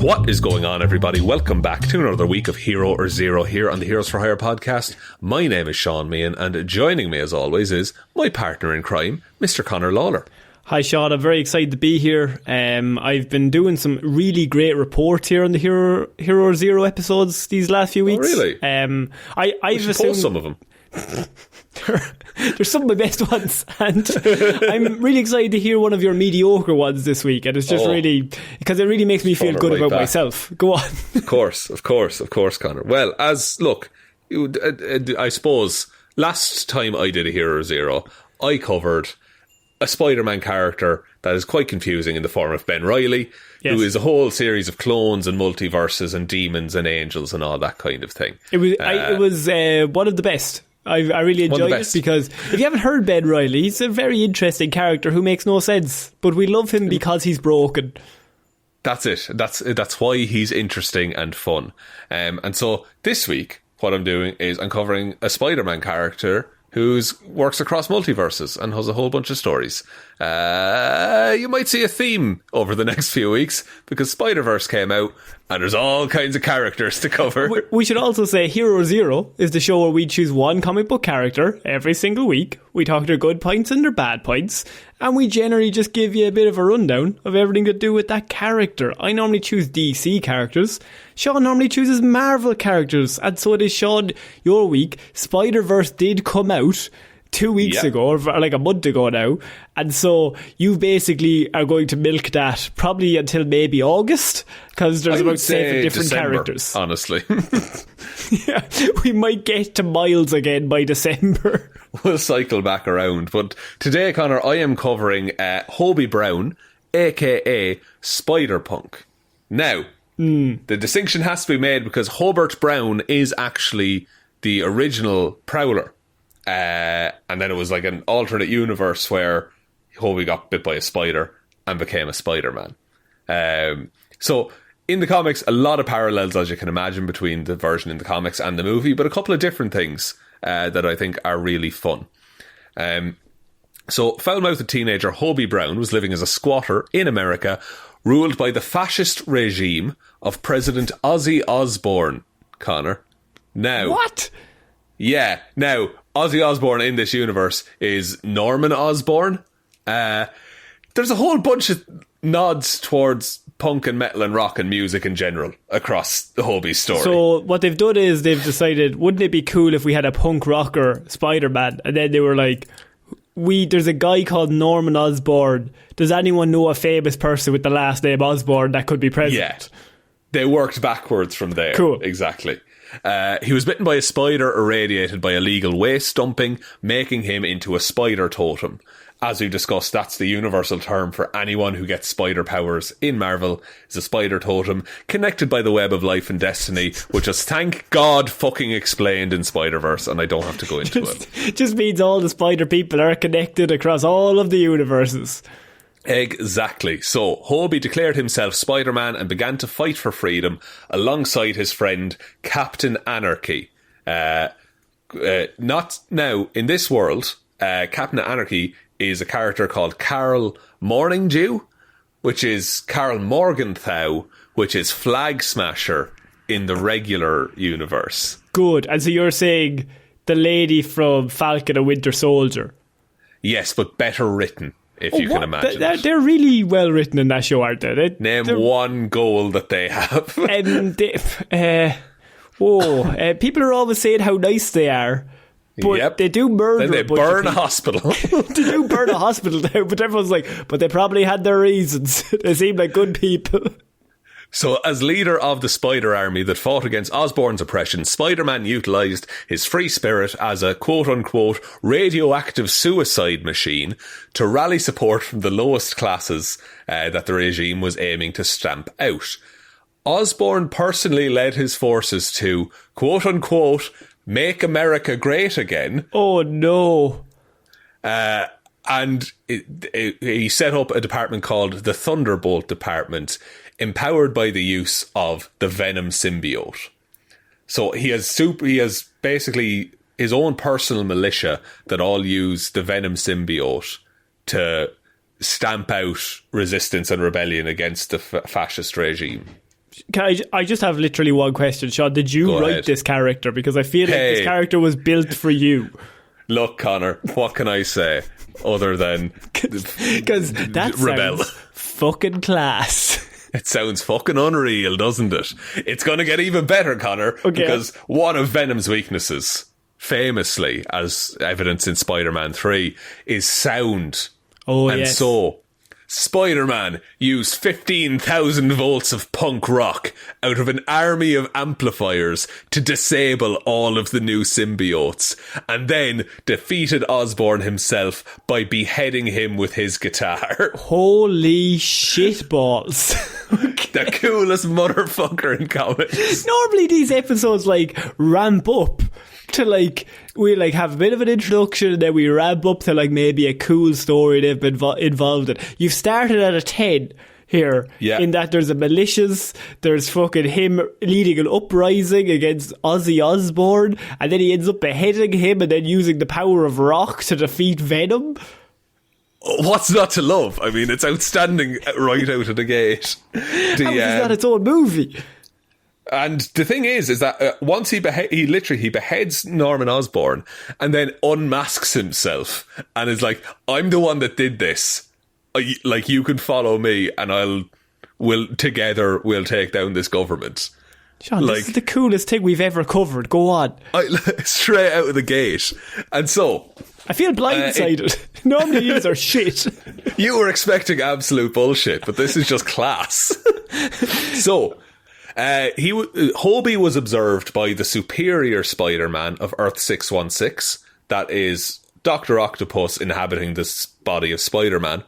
What is going on, everybody? Welcome back to another week of Hero or Zero here on the Heroes for Hire podcast. My name is Shaun Meehan, and joining me as always is my partner in crime, Mr. Conor Lawler. Hi Shaun, I'm very excited to be here. I've been doing some really great reports here on the Hero or Zero episodes these last few weeks. Oh, really? I've should post some of them. They're some of my best ones, and I'm really excited to hear one of your mediocre ones this week, and it's just really, because it really makes me feel good about myself. Go on. Of course, Conor. Well, I suppose last time I did a Hero or Zero, I covered a Spider-Man character that is quite confusing in the form of Ben Reilly, yes, who is a whole series of clones and multiverses and demons and angels and all that kind of thing. It was one of the best. I really enjoyed it, because if you haven't heard Ben Reilly, he's a very interesting character who makes no sense, but we love him because he's broken. That's it. That's why he's interesting and fun. And so this week, what I'm doing is I'm covering a Spider-Man character who works across multiverses and has a whole bunch of stories. You might see a theme over the next few weeks, because Spider-Verse came out and there's all kinds of characters to cover. We should also say Hero or Zero is the show where we choose one comic book character every single week. We talk their good points and their bad points, and we generally just give you a bit of a rundown of everything to do with that character. I normally choose DC characters. Shaun normally chooses Marvel characters, and so it is, Shaun, your week. Spider-Verse did come out 2 weeks ago, or like a month ago now, and so you basically are going to milk that probably until maybe August, because there's about 7 different December, characters. Honestly. Yeah, we might get to Miles again by December. We'll cycle back around. But today, Conor, I am covering Hobie Brown AKA Spider-Punk. Now, the distinction has to be made, because Hobart Browne is actually the original Prowler. And then it was like an alternate universe where Hobie got bit by a spider and became a Spider-Man. So in the comics, a lot of parallels, as you can imagine, between the version in the comics and the movie, but a couple of different things that I think are really fun. So foul-mouthed teenager Hobie Brown was living as a squatter in America, ruled by the fascist regime of President Ozzy Osbourne, Conor. Now, what? Yeah. Now, Ozzy Osbourne in this universe is Norman Osborn. There's a whole bunch of nods towards punk and metal and rock and music in general across the Hobie's story. So what they've done is they've decided, wouldn't it be cool if we had a punk rocker Spider-Man? And then they were like, there's a guy called Norman Osborn. Does anyone know a famous person with the last name Osborn that could be president? Yeah. They worked backwards from there. Cool. Exactly. He was bitten by a spider irradiated by illegal waste dumping, making him into a spider totem. As we've discussed, that's the universal term for anyone who gets spider powers in Marvel, is a spider totem, connected by the web of life and destiny, which is, thank God, fucking explained in Spider-Verse, and I don't have to go into it. Just means all the spider people are connected across all of the universes. Exactly. So, Hobie declared himself Spider-Man and began to fight for freedom alongside his friend Captain Anarchy. Not now, in this world, Captain Anarchy is a character called Carl Morningdew, which is Carl Morgenthau, which is Flag Smasher in the regular universe. Good. And so you're saying the lady from Falcon and Winter Soldier? Yes, but better written. If you can imagine. They're really well written in that show, aren't they? Name one goal that they have. People are always saying how nice they are, but they do murder. Then they burn a hospital. They do burn a hospital now, but everyone's like, but they probably had their reasons. They seem like good people. So, as leader of the Spider Army that fought against Osborn's oppression, Spider-Man utilised his free spirit as a quote-unquote radioactive suicide machine to rally support from the lowest classes that the regime was aiming to stamp out. Osborn personally led his forces to, quote-unquote, make America great again. Oh, no. And he set up a department called the Thunderbolt Department, empowered by the use of the Venom symbiote. So he has basically his own personal militia that all use the Venom symbiote to stamp out resistance and rebellion against the fascist regime. I just have literally one question, Shaun. Did you Go write ahead. this character? Because I feel like this character was built for you. Look, Connor, what can I say other than Because that rebel? sounds fucking class. It sounds fucking unreal, doesn't it? It's going to get even better, Connor, because one of Venom's weaknesses, famously, as evidence in Spider-Man 3, is sound. Oh, and yes. so, Spider-Man used 15,000 volts of punk rock out of an army of amplifiers to disable all of the new symbiotes, and then defeated Osborn himself by beheading him with his guitar. Holy shitballs. The coolest motherfucker in comics. Normally these episodes ramp up to we have a bit of an introduction and then we ramp up to maybe a cool story they've been involved in. You've started at a 10 here, in that there's a malicious, there's fucking him leading an uprising against Ozzy Osbourne, and then he ends up beheading him and then using the power of rock to defeat Venom. What's not to love? I mean, it's outstanding right out of the gate. How is that its own movie? And the thing is that once he beheads Norman Osborn and then unmasks himself and is like, I'm the one that did this. You can follow me and we'll take down this government. Shaun, this is the coolest thing we've ever covered. Go on. Straight out of the gate. And so, I feel blindsided. Normally these are shit. You were expecting absolute bullshit, but this is just class. So, Hobie was observed by the superior Spider-Man of Earth 616, that is Dr. Octopus inhabiting this body of Spider-Man,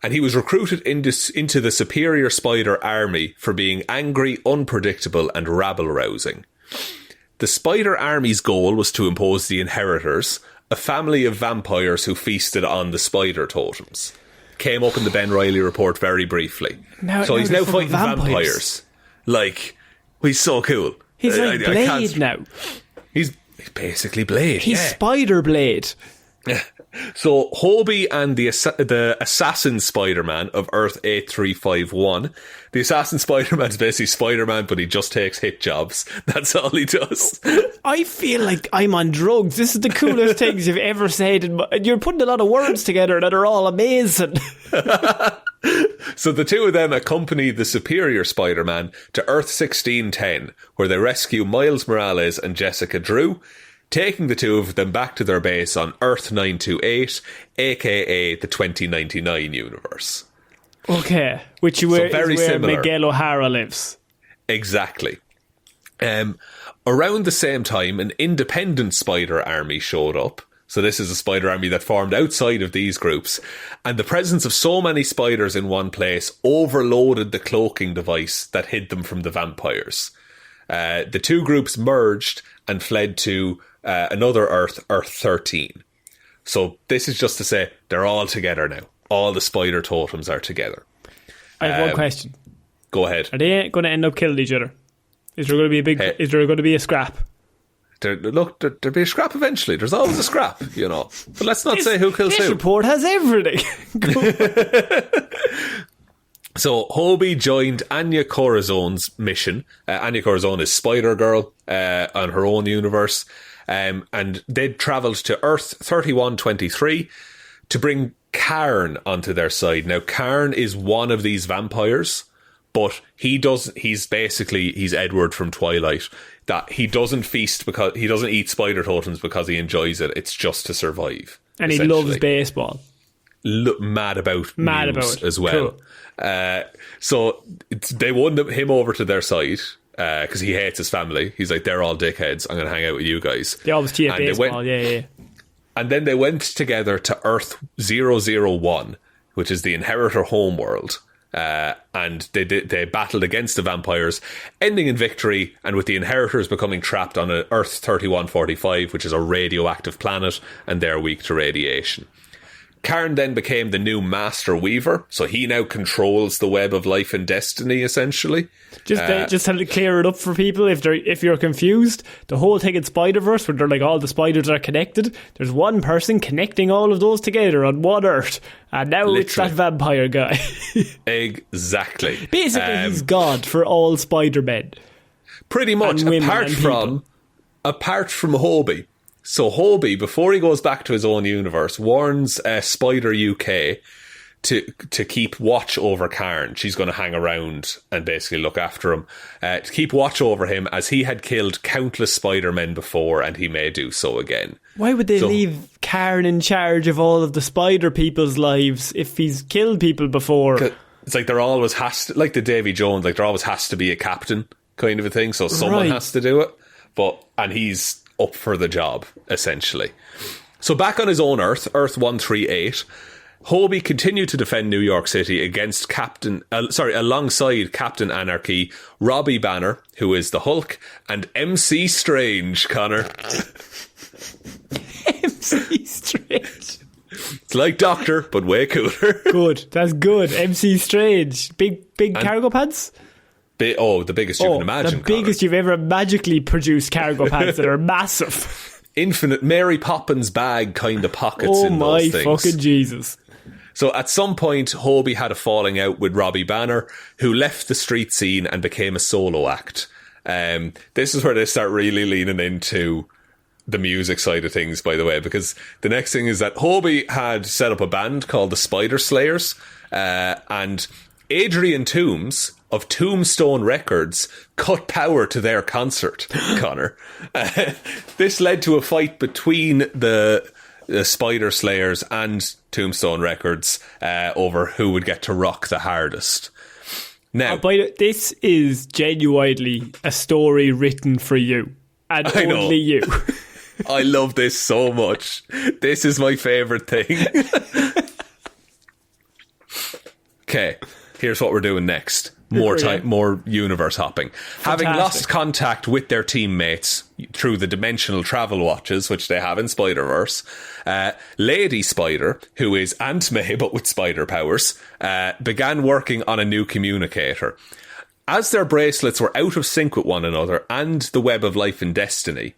and he was recruited into the superior Spider army for being angry, unpredictable, and rabble-rousing. The Spider army's goal was to impose the Inheritors, a family of vampires who feasted on the spider totems. Came up in the Ben Reilly report very briefly. So he's now fighting vampires. He's so cool. He's like Blade now. He's basically Blade. He's Spider Blade. So Hobie and the Assassin Spider-Man of Earth 8351. The Assassin Spider-Man's basically Spider-Man, but he just takes hit jobs. That's all he does. I feel like I'm on drugs. This is the coolest things you've ever said. And you're putting a lot of words together that are all amazing. So the two of them accompany the superior Spider-Man to Earth 1610, where they rescue Miles Morales and Jessica Drew, taking the two of them back to their base on Earth 928, aka the 2099 universe. Okay, which is where Miguel O'Hara lives. Exactly. Around the same time, an independent spider army showed up. So this is a spider army that formed outside of these groups, and the presence of so many spiders in one place overloaded the cloaking device that hid them from the vampires. The two groups merged and fled to another Earth, Earth 13. So this is just to say they're all together now. All the spider totems are together. I have one question. Go ahead. Are they going to end up killing each other? Is there going to be is there going to be a scrap? There'll be a scrap eventually. There's always a scrap, But let's not say who kills who. This report has everything. So Hobie joined Anya Corazone's mission. Anya Corazon is Spider-Girl on her own universe. And they'd travelled to Earth 3123 to bring Karn onto their side. Now, Karn is one of these vampires, but he's Edward from Twilight. That he doesn't feast because he doesn't eat spider totems because he enjoys it. It's just to survive. And he loves baseball. Mad about it as well. Cool. So they won him over to their side because he hates his family. He's like, they're all dickheads. I'm going to hang out with you guys. They always tee up baseball. Yeah. And then they went together to Earth 001, which is the Inheritor homeworld. And they battled against the vampires, ending in victory, and with the Inheritors becoming trapped on Earth 3145, which is a radioactive planet, and they're weak to radiation. Karen then became the new Master Weaver, so he now controls the web of life and destiny, essentially. Just to clear it up for people, if you're confused, the whole thing in Spider-Verse, where they're like all the spiders are connected, there's one person connecting all of those together on one Earth, and now it's that vampire guy. Exactly. Basically, he's God for all Spider-Men. Pretty much, apart from Hobie. So Hobie, before he goes back to his own universe, warns Spider UK to keep watch over Karen. She's going to hang around and basically look after him. To keep watch over him, as he had killed countless Spider-Men before, and he may do so again. Why would they leave Karen in charge of all of the Spider people's lives if he's killed people before? It's like there always has to, like the Davy Jones, like there always has to be a captain kind of a thing, so someone has to do it. And he's up for the job, essentially. So back on his own Earth 138, Hobie continued to defend New York City against alongside Captain Anarchy, Robbie Banner, who is the Hulk, and MC Strange, Connor. MC Strange. It's like Doctor, but way cooler. Good, that's good. MC Strange. Big cargo pants? The biggest you can imagine, the biggest you've ever magically produced cargo pants that are massive. Infinite Mary Poppins bag kind of pockets in those things. Oh my fucking Jesus. So at some point, Hobie had a falling out with Robbie Banner, who left the street scene and became a solo act. This is where they start really leaning into the music side of things, by the way, because the next thing is that Hobie had set up a band called the Spider Slayers, and Adrian Toombs of Tombstone Records cut power to their concert, Connor. This led to a fight between the Spider Slayers and Tombstone Records over who would get to rock the hardest. Now, this is genuinely a story written for you, and only you. I love this so much. This is my favourite thing. Okay, here's what we're doing next. More universe hopping. Fantastic. Having lost contact with their teammates through the dimensional travel watches, which they have in Spider-Verse, Lady Spider, who is Aunt May but with spider powers, began working on a new communicator. As their bracelets were out of sync with one another and the web of life and destiny,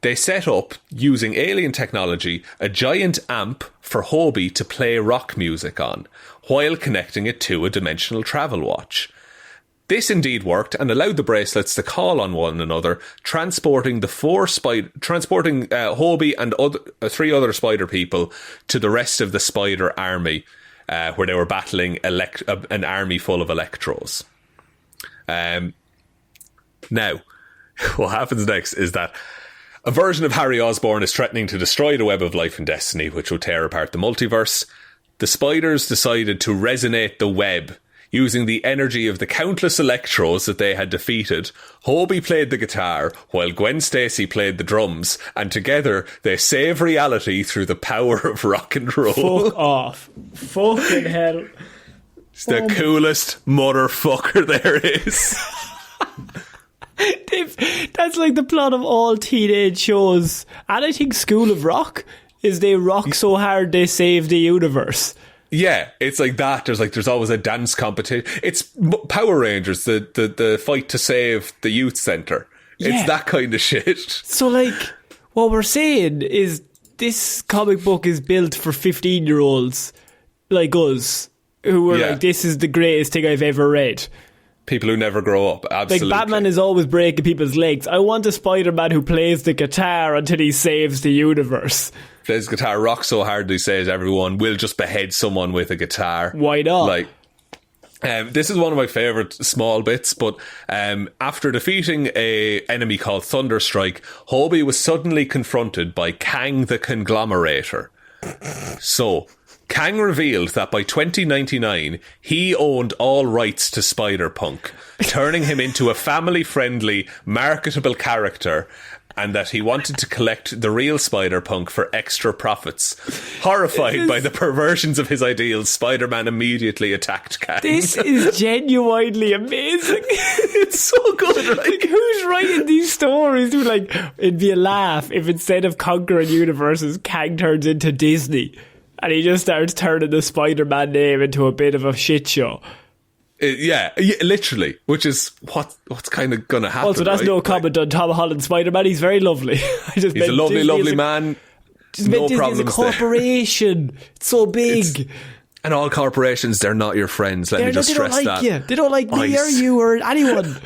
they set up, using alien technology, a giant amp for Hobie to play rock music on, while connecting it to a dimensional travel watch. This indeed worked and allowed the bracelets to call on one another, transporting Hobie and three other spider people to the rest of the spider army, where they were battling an army full of Electros. Now, what happens next is that a version of Harry Osborn is threatening to destroy the web of life and destiny, which will tear apart the multiverse. The spiders decided to resonate the web using the energy of the countless Electros that they had defeated. Hobie played the guitar, while Gwen Stacy played the drums, and together they save reality through the power of rock and roll. Fuck off. Fucking hell. It's the coolest motherfucker there is. That's like the plot of all teenage shows. And I think School of Rock is they rock so hard they save the universe. Yeah, it's like that. There's always a dance competition. It's Power Rangers, the fight to save the youth centre. Yeah. It's that kind of shit. So like, what we're saying is this comic book is built for 15-year-olds like us, who were like, this is the greatest thing I've ever read. People who never grow up, absolutely. Like, Batman is always breaking people's legs. I want a Spider-Man who plays the guitar until he saves the universe. Plays the guitar, rocks so hard he says everyone will just behead someone with a guitar. Why not? Like, this is one of my favourite small bits, but after defeating a enemy called Thunderstrike, Hobie was suddenly confronted by Kang the Conglomerator. So Kang revealed that by 2099, he owned all rights to Spider-Punk, turning him into a family-friendly, marketable character, and that he wanted to collect the real Spider-Punk for extra profits. Horrified by the perversions of his ideals, Spider-Man immediately attacked Kang. This is genuinely amazing. It's so good, right? Like, who's writing these stories? Who, like, it'd be a laugh if instead of conquering universes, Kang turns into Disney. and he just starts turning the Spider-Man name into a bit of a shit show. Yeah, literally, which is what's kind of going to happen. Also, that's right? no comment on Tom Holland's Spider-Man. He's very lovely. He's a lovely man. No problems. It's a corporation. It's so big. And all corporations, they're not your friends. Let me just stress that. They don't like you. They don't like me or you or anyone.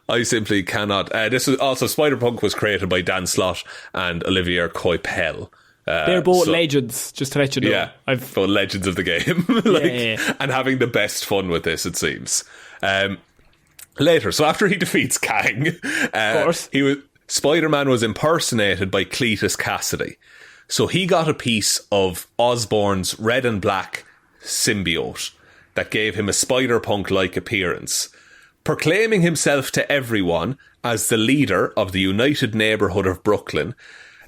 I simply cannot. This was also Spider-Punk was created by Dan Slott and Olivier Coipel. They're both legends, just to let you know. Yeah, both legends of the game. And having the best fun with this, it seems. Later, so after he defeats Kang, of course. Spider-Man was impersonated by Cletus Cassidy. So he got a piece of Osborn's red and black symbiote that gave him a Spider-Punk-like appearance. Proclaiming himself to everyone as the leader of the United Neighborhood of Brooklyn,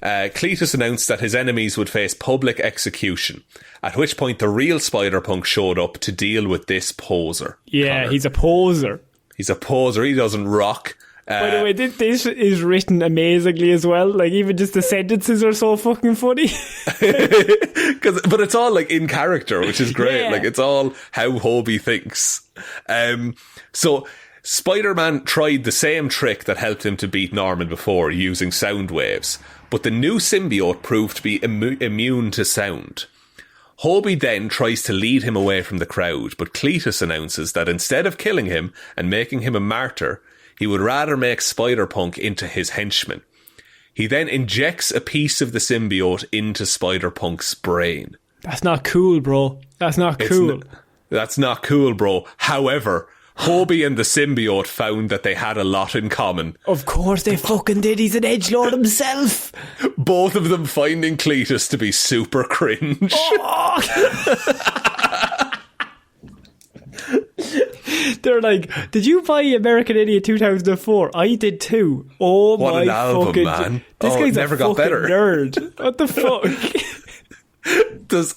Cletus announced that his enemies would face public execution, at which point the real Spider-Punk showed up to deal with this poser. Yeah, Connor. He's a poser. He's a poser, he doesn't rock. By the way, this is written amazingly as well. Like, even just the sentences are so fucking funny. But it's all, like, in character, which is great. Yeah. Like, it's all how Hobie thinks. So Spider-Man tried the same trick that helped him to beat Norman before, using sound waves. But the new symbiote proved to be immune to sound. Hobie then tries to lead him away from the crowd, but Cletus announces that instead of killing him and making him a martyr, he would rather make Spider-Punk into his henchman. He then injects a piece of the symbiote into Spider-Punk's brain. That's not cool, bro. That's not cool. That's not cool, bro. However, Hobie and the symbiote found that they had a lot in common. Of course they fucking did. He's an edgelord himself. Both of them finding Cletus to be super cringe. They're like, did you buy American Idiot 2004? I did too. Oh, what my an album, fucking man. This guy's never a got fucking better. nerd. What the fuck?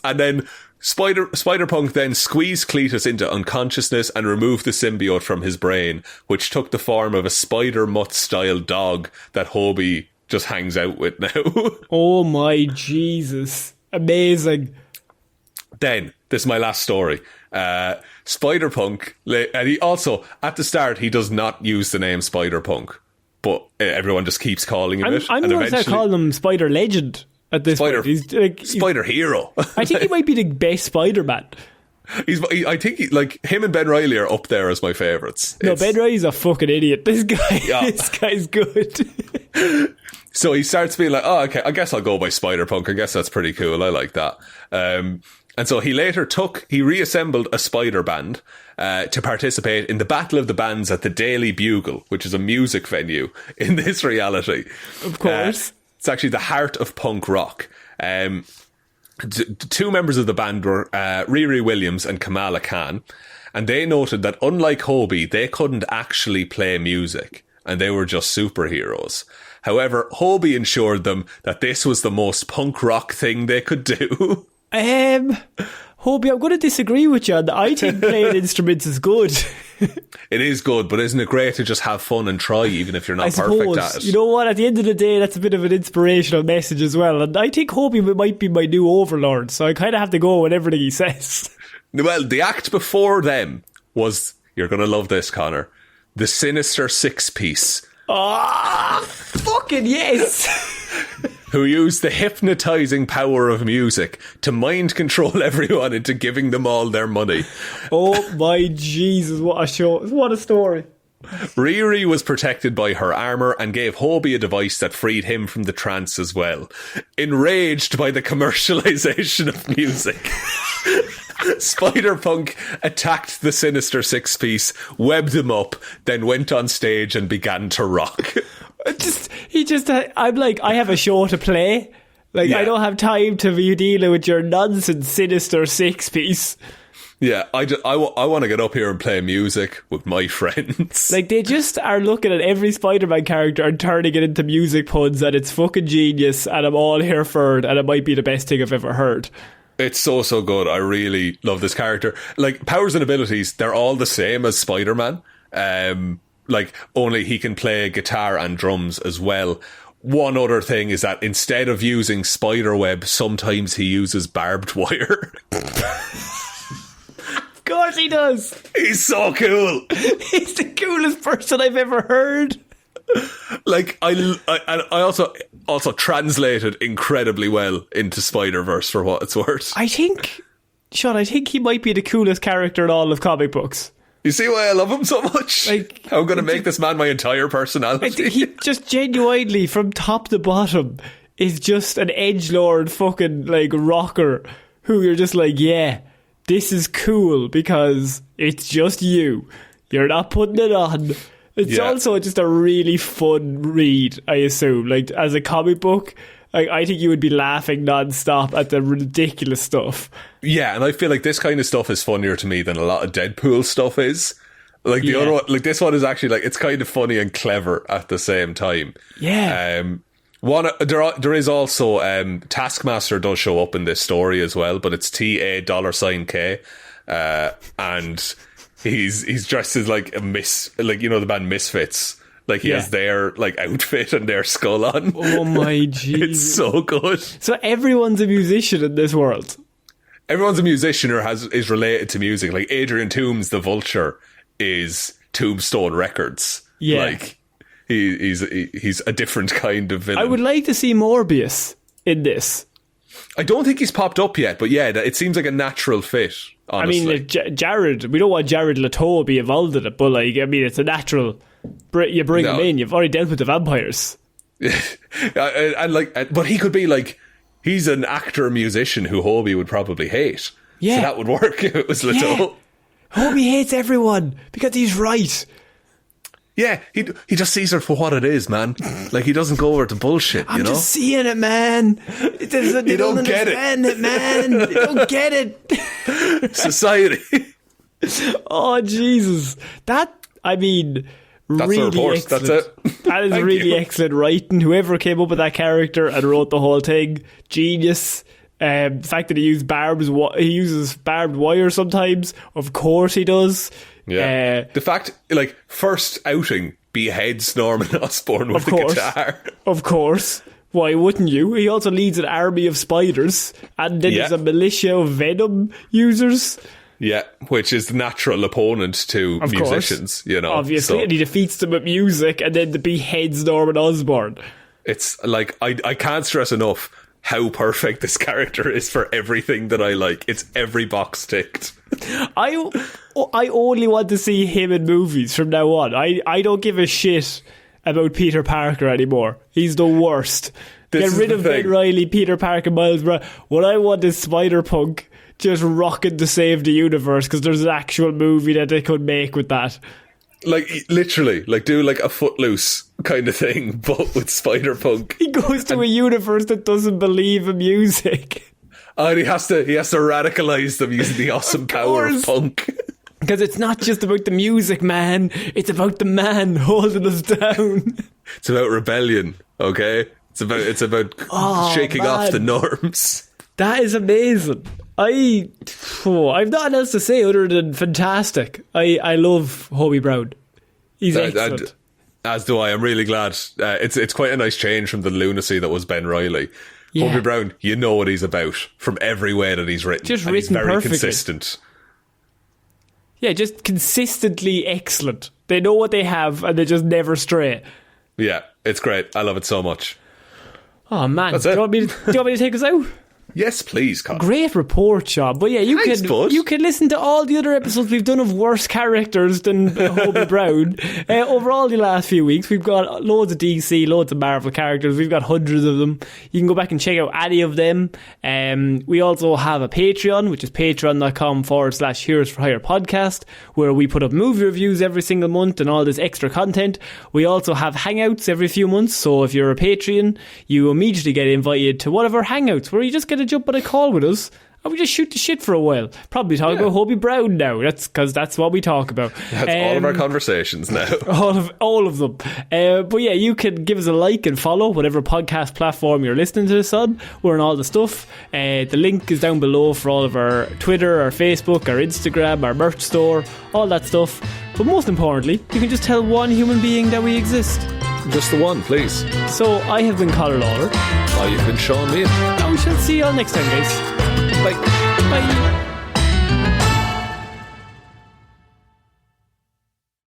And then Spider-Punk then squeezed Cletus into unconsciousness and removed the symbiote from his brain, which took the form of a spider-mutt-style dog that Hobie just hangs out with now. Oh my Jesus. Amazing. Then, this is my last story. Spider-Punk, and he also, at the start, he does not use the name Spider-Punk, but everyone just keeps calling him it. I'm going to call him Spider Legend at this point. He's Spider Hero. I think he might be the best Spider-Man. I think him and Ben Reilly are up there as my favourites. No, Ben Reilly's a fucking idiot. This guy's good. So he starts being like, oh, okay, I guess I'll go by Spider-Punk. I guess that's pretty cool. I like that. And so he later reassembled a spider band to participate in the Battle of the Bands at the Daily Bugle, which is a music venue in this reality. Of course. It's actually the heart of punk rock. Two members of the band were Riri Williams and Kamala Khan, and they noted that unlike Hobie, they couldn't actually play music, and they were just superheroes. However, Hobie assured them that this was the most punk rock thing they could do. Hobie, I'm going to disagree with you. I think playing instruments is good. It is good, but isn't it great to just have fun and try, even if you're not perfect at it? You know what? At the end of the day, that's a bit of an inspirational message as well. And I think Hobie might be my new overlord, so I kind of have to go with everything he says. Well, the act before them was, you're going to love this, Connor, the Sinister Six-Piece. Fucking yes! Who used the hypnotising power of music to mind control everyone into giving them all their money. Oh my Jesus, what a show. What a story. Riri was protected by her armour and gave Hobie a device that freed him from the trance as well. Enraged by the commercialisation of music, Spider-Punk attacked the Sinister Six-Piece, webbed him up, then went on stage and began to rock. I'm like, I have a show to play. Like, yeah. I don't have time to be dealing with your nonsense Sinister Six-Piece. Yeah, I want to get up here and play music with my friends. Like, they just are looking at every Spider-Man character and turning it into music puns, and it's fucking genius, and I'm all here for it, and it might be the best thing I've ever heard. It's so good. I really love this character. Like, powers and abilities, they're all the same as Spider-Man. Like, only he can play guitar and drums as well. one other thing is that instead of using spider web, sometimes he uses barbed wire. Of course he does. He's so cool. He's the coolest person I've ever heard. Like, I also translated incredibly well into Spider-Verse for what it's worth. I think, Shaun, he might be the coolest character in all of comic books. You see why I love him so much? Like, I'm going to make this man my entire personality. I think he just genuinely, from top to bottom, is just an edgelord fucking, like, rocker who you're just like, yeah, this is cool because it's just you. You're not putting it on. It's also just a really fun read, I assume. Like, as a comic book, I think you would be laughing non-stop at the ridiculous stuff. Yeah, and I feel like this kind of stuff is funnier to me than a lot of Deadpool stuff is. Like, the other one, like, this one is actually, like, it's kind of funny and clever at the same time. Yeah. There is also, Taskmaster does show up in this story as well, but it's $K. And he's dressed as, like, the band Misfits. Like, he has their, like, outfit and their skull on. Oh my Jesus. It's so good. So everyone's a musician in this world. Everyone's a musician or is related to music. Like, Adrian Toomes, the Vulture, is Tombstone Records. Yeah. Like, he's a different kind of villain. I would like to see Morbius in this. I don't think he's popped up yet, but yeah, it seems like a natural fit, honestly. I mean, Jared, we don't want Jared Leto to be involved in it, but, like, I mean, it's a natural... You bring him in, you've already dealt with the vampires. But he could be, like, he's an actor-musician who Hobie would probably hate. Yeah. So that would work if it was Leto. Yeah. Hobie hates everyone because he's right. Yeah, he just sees her for what it is, man. Like, he doesn't go over to bullshit, I'm just seeing it, man. They don't get it, man. They don't get it. Society. Oh, Jesus. That's really a report. excellent. That's it. That is really excellent writing. Whoever came up with that character and wrote the whole thing, genius. The fact that he uses barbed wire sometimes, of course he does. Yeah. The fact, like, first outing beheads Norman Osborn with a guitar. Of course. Why wouldn't you? He also leads an army of spiders, and then there's a militia of venom users. Yeah, which is the natural opponent to musicians, you know. Obviously, and he defeats them at music and then beheads Norman Osborn. It's like, I can't stress enough how perfect this character is for everything that I like. It's every box ticked. I only want to see him in movies from now on. I don't give a shit about Peter Parker anymore. He's the worst. Get rid of Ben Reilly, Peter Parker, Miles Morales. What I want is Spider-Punk just rocking to save the universe, because there's an actual movie that they could make with that. Like, literally, like, do like a Footloose kind of thing, but with Spider-Punk. He goes to a universe that doesn't believe in music. And he has to radicalise them using the awesome power of punk. Because it's not just about the music, man. It's about the man holding us down. It's about rebellion, okay? It's about shaking off the norms. That is amazing. I've nothing else to say other than fantastic. I love Hobie Brown. He's excellent. As do I. I'm really glad. It's quite a nice change from the lunacy that was Ben Reilly. Yeah. Hobie Brown, you know what he's about from every way that he's written. Just written he's very perfectly. Consistent. Yeah, just consistently excellent. They know what they have and they just never stray. Yeah, it's great. I love it so much. Oh man, That's do it. you want me to take us out? Yes, please, Colin. Great report, Shaun. But yeah, you can listen to all the other episodes we've done of worse characters than Hobie Brown. Over all the last few weeks, we've got loads of DC, loads of Marvel characters. We've got hundreds of them. You can go back and check out any of them. We also have a Patreon, which is patreon.com/Heroes for Hire podcast, where we put up movie reviews every single month and all this extra content. We also have hangouts every few months. So if you're a Patreon, you immediately get invited to one of our hangouts where you just get to jump on a call with us and we just shoot the shit for a while. Probably talk about Hobie Brown now. That's because that's what we talk about. That's all of our conversations now. All of them. But yeah, you can give us a like and follow whatever podcast platform you're listening to this on. We're on all the stuff. The link is down below for all of our Twitter, our Facebook, our Instagram, our merch store, all that stuff. But most importantly, you can just tell one human being that we exist. Just the one, please. So I have been Conor Lawler. You've been Shaun Meehan. And we shall see you all next time, guys. Bye. Bye.